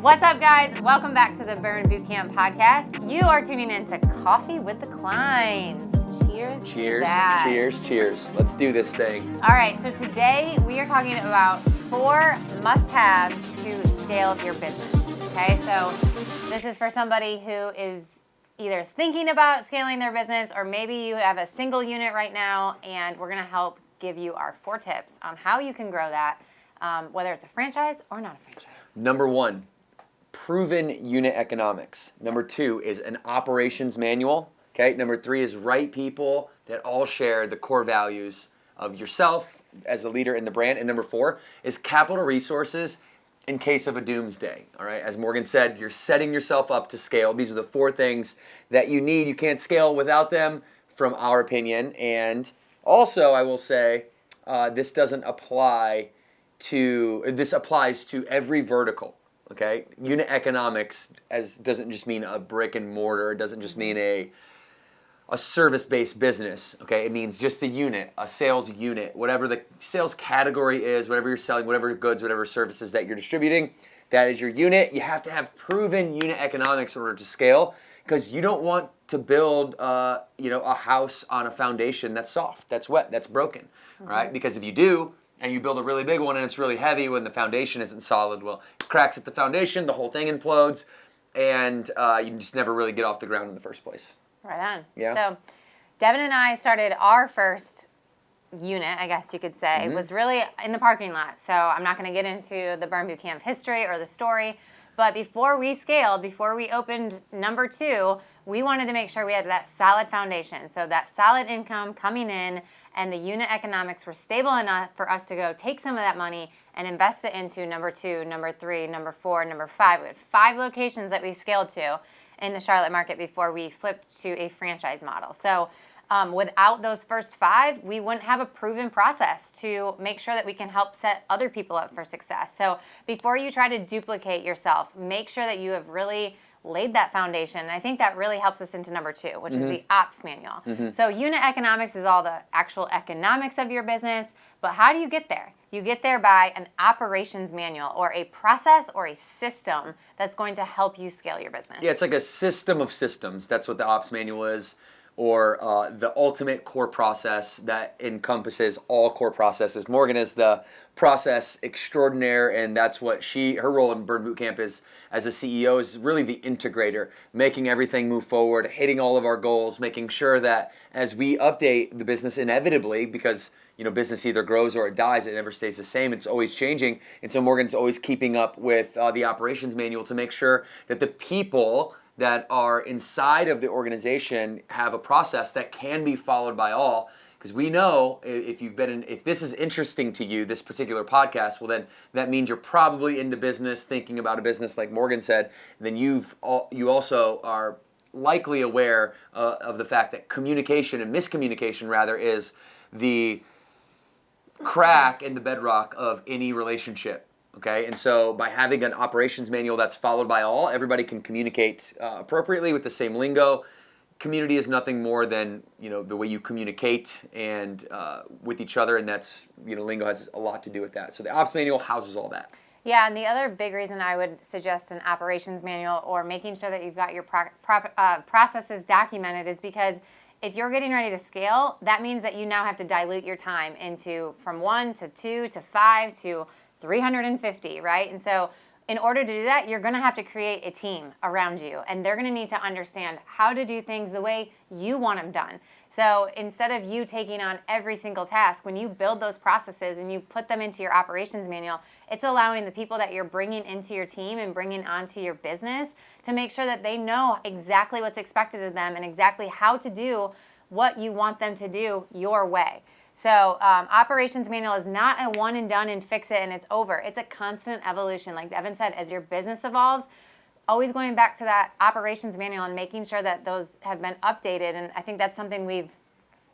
What's up, guys? Welcome back to the Burn Bootcamp podcast. You are tuning in to Coffee with the Klines. Cheers. Cheers, to that. cheers. Let's do this thing. All right, so today we are talking about 4 must-haves to scale your business. Okay, so this is for somebody who is either thinking about scaling their business, or maybe you have a single unit right now, and we're going to help give you our 4 tips on how you can grow that, whether it's a franchise or not a franchise. Number 1, proven unit economics. Number 2 is an operations manual. Okay. Number 3 is right people that all share the core values of yourself as a leader in the brand. And number 4 is capital resources in case of a doomsday. All right. As Morgan said, you're setting yourself up to scale. These are the 4 things that you need. You can't scale without them, from our opinion. And also, I will say, this applies to every vertical. Okay, unit economics doesn't just mean a brick and mortar. It doesn't just mean a service-based business. Okay, it means just a unit, a sales unit, whatever the sales category is, whatever you're selling, whatever goods, whatever services that you're distributing, that is your unit. You have to have proven unit economics in order to scale, because you don't want to build a house on a foundation that's soft, that's wet, that's broken, right? Because if you do, and you build a really big one and it's really heavy when the foundation isn't solid, well, it cracks at the foundation, the whole thing implodes, and you just never really get off the ground in the first place. Right on. Yeah. So Devan and I started our first unit, I guess you could say, was really in the parking lot. So I'm not going to get into the Burn Bootcamp history or the story, but before we scaled, before we opened number 2, we wanted to make sure we had that solid foundation. So that solid income coming in, and the unit economics were stable enough for us to go take some of that money and invest it into number 2, number 3, number 4, number 5. We had 5 locations that we scaled to in the Charlotte market before we flipped to a franchise model. So without those first 5, we wouldn't have a proven process to make sure that we can help set other people up for success. So before you try to duplicate yourself, make sure that you have really laid that foundation. And I think that really helps us into number 2, which is the ops manual. So unit economics is all the actual economics of your business, but how do you get there? You get there by an operations manual, or a process or a system that's going to help you scale your business. Yeah, it's like a system of systems. That's what the ops manual is, or the ultimate core process that encompasses all core processes. Morgan is the process extraordinaire, and that's what her role in Burn Bootcamp is as a CEO, is really the integrator, making everything move forward, hitting all of our goals, making sure that as we update the business inevitably, because business either grows or it dies, it never stays the same, it's always changing. And so Morgan's always keeping up with the operations manual to make sure that the people that are inside of the organization have a process that can be followed by all. Because we know if this is interesting to you, this particular podcast, well then that means you're probably into business, thinking about a business like Morgan said. Then you also are likely aware of the fact that communication and miscommunication rather is the crack in the bedrock of any relationship. Okay, and so by having an operations manual that's followed by all, everybody can communicate appropriately with the same lingo. Community is nothing more than the way you communicate and with each other, and that's lingo has a lot to do with that. So the ops manual houses all that. Yeah, and the other big reason I would suggest an operations manual, or making sure that you've got your processes documented, is because if you're getting ready to scale, that means that you now have to dilute your time from 1 to 2 to 5 to 350, right? And so in order to do that, you're going to have to create a team around you, and they're going to need to understand how to do things the way you want them done. So instead of you taking on every single task, when you build those processes and you put them into your operations manual, it's allowing the people that you're bringing into your team and bringing onto your business to make sure that they know exactly what's expected of them and exactly how to do what you want them to do your way. So operations manual is not a one and done and fix it and it's over. It's a constant evolution. Like Devan said, as your business evolves, always going back to that operations manual and making sure that those have been updated. And I think that's something we've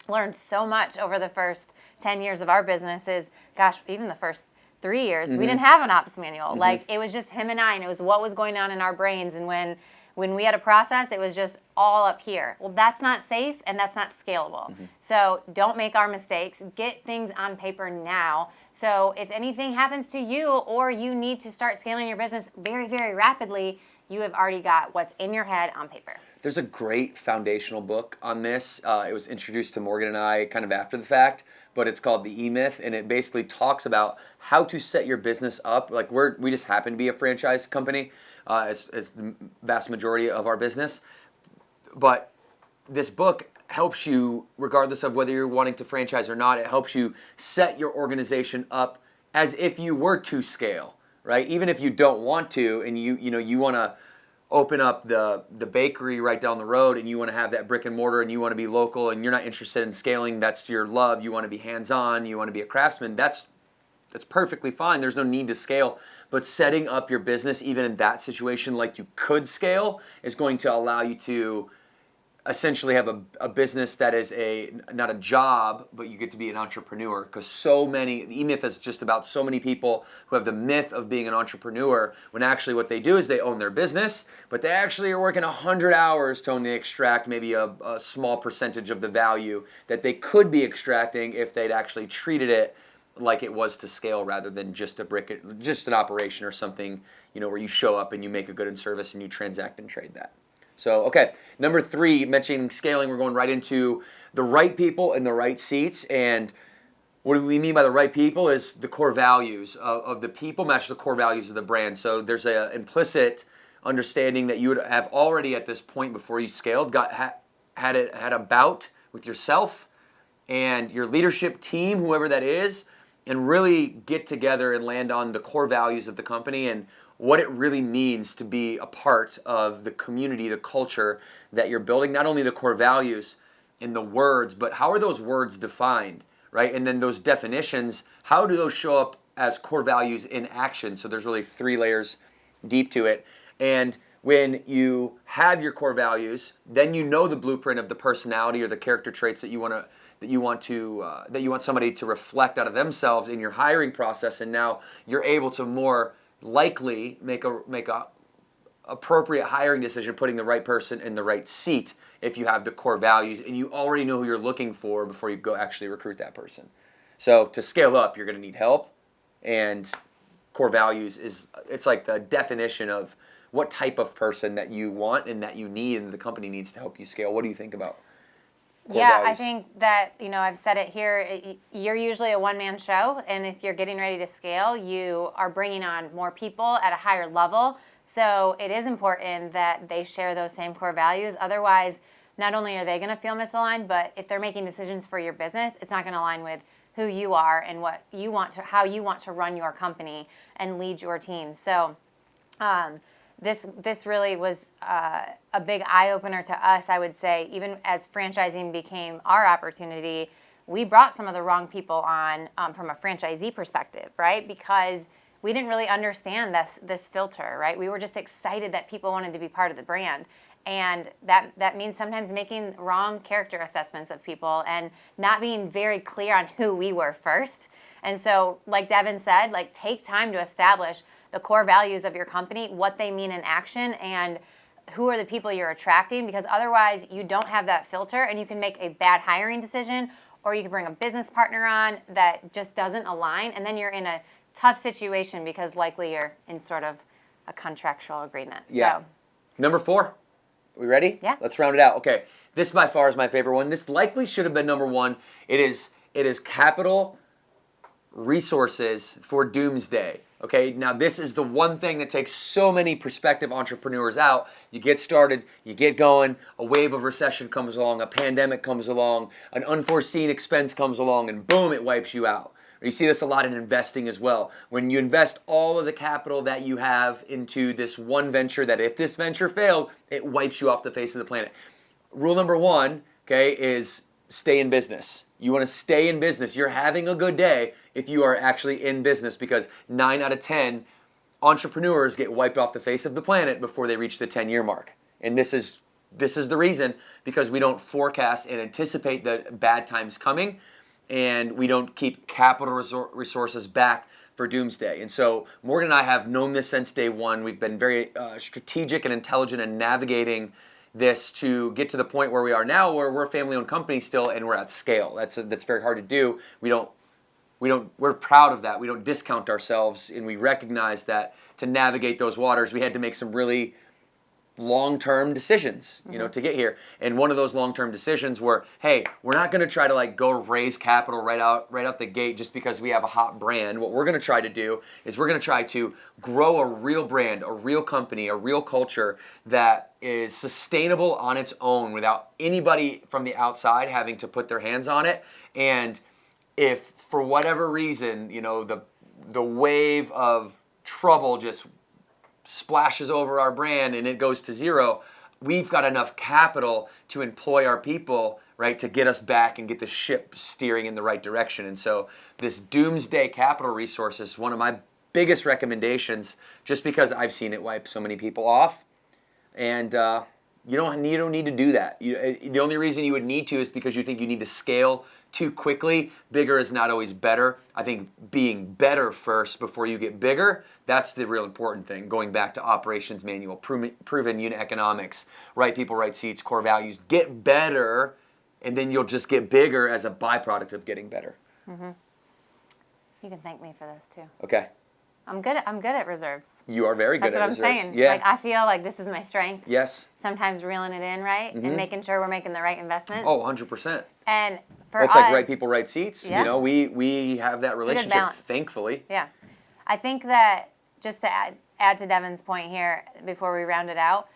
learned so much over the first 10 years of our business is, gosh, even the first 3 years, we didn't have an ops manual. Like, it was just him and I, and it was what was going on in our brains. And when we had a process, it was just all up here. Well, that's not safe and that's not scalable. So don't make our mistakes. Get things on paper now So if anything happens to you or you need to start scaling your business very, very rapidly, you have already got what's in your head on paper. There's a great foundational book on this. It was introduced to Morgan and I kind of after the fact, but it's called The E-Myth, and it basically talks about how to set your business up. Like we just happen to be a franchise company, as the vast majority of our business. But this book helps you, regardless of whether you're wanting to franchise or not, it helps you set your organization up as if you were to scale, right? Even if you don't want to, and you want to open up the bakery right down the road, and you want to have that brick and mortar, and you want to be local, and you're not interested in scaling, that's your love, you want to be hands-on, you want to be a craftsman, that's perfectly fine. There's no need to scale. But setting up your business, even in that situation, like you could scale, is going to allow you to essentially have a business that is not a job, but you get to be an entrepreneur. Because the E-Myth is just about so many people who have the myth of being an entrepreneur, when actually what they do is they own their business, but they actually are working 100 hours to only extract maybe a small percentage of the value that they could be extracting if they'd actually treated it like it was to scale, rather than just an operation or something, where you show up and you make a good and service and you transact and trade that. So, okay, number 3, mentioning scaling, we're going right into the right people in the right seats. And what we mean by the right people is the core values of the people match the core values of the brand. So there's an implicit understanding that you would have already at this point, before you scaled, had a bout with yourself and your leadership team, whoever that is, and really get together and land on the core values of the company and what it really means to be a part of the community, the culture that you're building. Not only the core values in the words, but how are those words defined, right? And then those definitions, how do those show up as core values in action? So there's really 3 layers deep to it. And when you have your core values, then you know the blueprint of the personality or the character traits that you want somebody to reflect out of themselves in your hiring process. And now you're able to more likely make a appropriate hiring decision, putting the right person in the right seat if you have the core values and you already know who you're looking for before you go actually recruit that person. So to scale up, you're going to need help, and core values it's like the definition of what type of person that you want and that you need and the company needs to help you scale. What do you think about core values? I think that, I've said it here, you're usually a one-man show, and if you're getting ready to scale, you are bringing on more people at a higher level. So it is important that they share those same core values. Otherwise, not only are they going to feel misaligned, but if they're making decisions for your business, it's not going to align with who you are and how you want to run your company and lead your team. So this really was a big eye-opener to us, I would say. Even as franchising became our opportunity, we brought some of the wrong people on from a franchisee perspective, right? Because we didn't really understand this filter, right? We were just excited that people wanted to be part of the brand. And that means sometimes making wrong character assessments of people and not being very clear on who we were first. And so, like Devan said, take time to establish the core values of your company, what they mean in action, and who are the people you're attracting, because otherwise you don't have that filter and you can make a bad hiring decision, or you can bring a business partner on that just doesn't align, and then you're in a tough situation because likely you're in sort of a contractual agreement. Yeah. So. Number 4. We ready? Yeah. Let's round it out. Okay. This by far is my favorite one. This likely should have been number 1. It is capital resources for doomsday. Okay, now this is the one thing that takes so many prospective entrepreneurs out. You get started, you get going, a wave of recession comes along, a pandemic comes along, an unforeseen expense comes along, and boom, it wipes you out. You see this a lot in investing as well. When you invest all of the capital that you have into this one venture, that if this venture failed, it wipes you off the face of the planet. Rule number 1, okay, is stay in business. You want to stay in business. You're having a good day if you are actually in business, because 9 out of 10 entrepreneurs get wiped off the face of the planet before they reach the 10-year mark. And this is the reason, because we don't forecast and anticipate the bad times coming, and we don't keep capital resources back for doomsday. And so Morgan and I have known this since day one. We've been very strategic and intelligent in navigating this to get to the point where we are now, where we're a family-owned company still and we're at scale. That's very hard to do. We don't we're proud of that. We don't discount ourselves, and we recognize that to navigate those waters, we had to make some really long-term decisions, to get here. And one of those long-term decisions were, hey, we're not going to try to like go raise capital right out the gate just because we have a hot brand. What we're going to try to do is we're going to try to grow a real brand, a real company, a real culture that is sustainable on its own without anybody from the outside having to put their hands on it. And if for whatever reason, the wave of trouble just splashes over our brand and it goes to zero, we've got enough capital to employ our people, right, to get us back and get the ship steering in the right direction. And so this doomsday capital resource is one of my biggest recommendations, just because I've seen it wipe so many people off. And you don't need to do that. The only reason you would need to is because you think you need to scale too quickly. Bigger is not always better. I think being better first before you get bigger, that's the real important thing. Going back to operations manual, proven unit economics, right people, right seats, core values. Get better, and then you'll just get bigger as a byproduct of getting better. Mm-hmm. You can thank me for this too. Okay. I'm good at reserves. You are very good at reserves. That's what I'm saying. Yeah. Like, I feel like this is my strength. Yes. Sometimes reeling it in, right? And making sure we're making the right investments. Oh, 100%. And for it's us, like right people, right seats. Yeah. We have that relationship, thankfully. Yeah. I think that, just to add to Devan's point here before we round it out,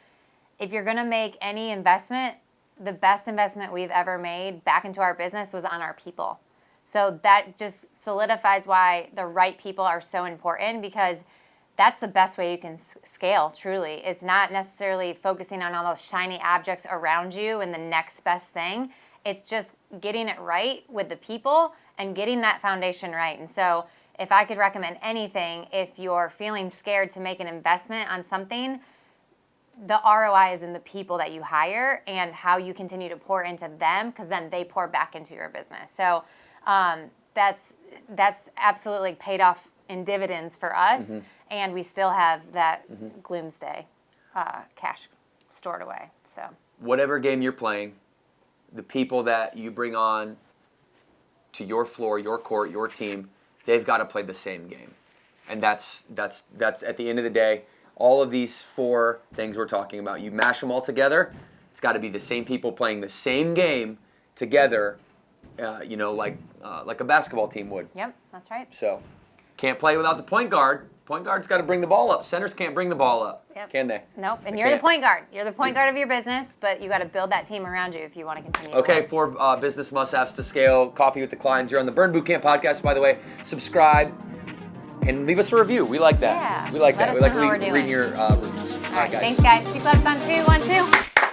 if you're going to make any investment, the best investment we've ever made back into our business was on our people. So that just solidifies why the right people are so important, because that's the best way you can scale, truly. It's not necessarily focusing on all those shiny objects around you and the next best thing. It's just getting it right with the people and getting that foundation right. And so if I could recommend anything, if you're feeling scared to make an investment on something, the ROI is in the people that you hire and how you continue to pour into them, because then they pour back into your business. So that's absolutely paid off in dividends for us, and we still have that gloomsday cash stored away. So whatever game you're playing, the people that you bring on to your floor, your court, your team, they've got to play the same game. And that's at the end of the day, all of these 4 things we're talking about, you mash them all together, it's got to be the same people playing the same game together, like a basketball team would. Yep, that's right. So can't play without the point guard. Point guard's got to bring the ball up. Centers can't bring the ball up, can they? Nope, and you're the point guard. You're the point guard of your business, but you got to build that team around you if you want to continue. Okay, 4 business must-haves to scale. Coffee with the Klines. You're on the Burn Bootcamp podcast, by the way. Subscribe and leave us a review. We like that. Yeah. We like Let that. us We like know how we're doing. reading your reviews. All right, thanks, guys. 2 clubs on 2, 1, 2.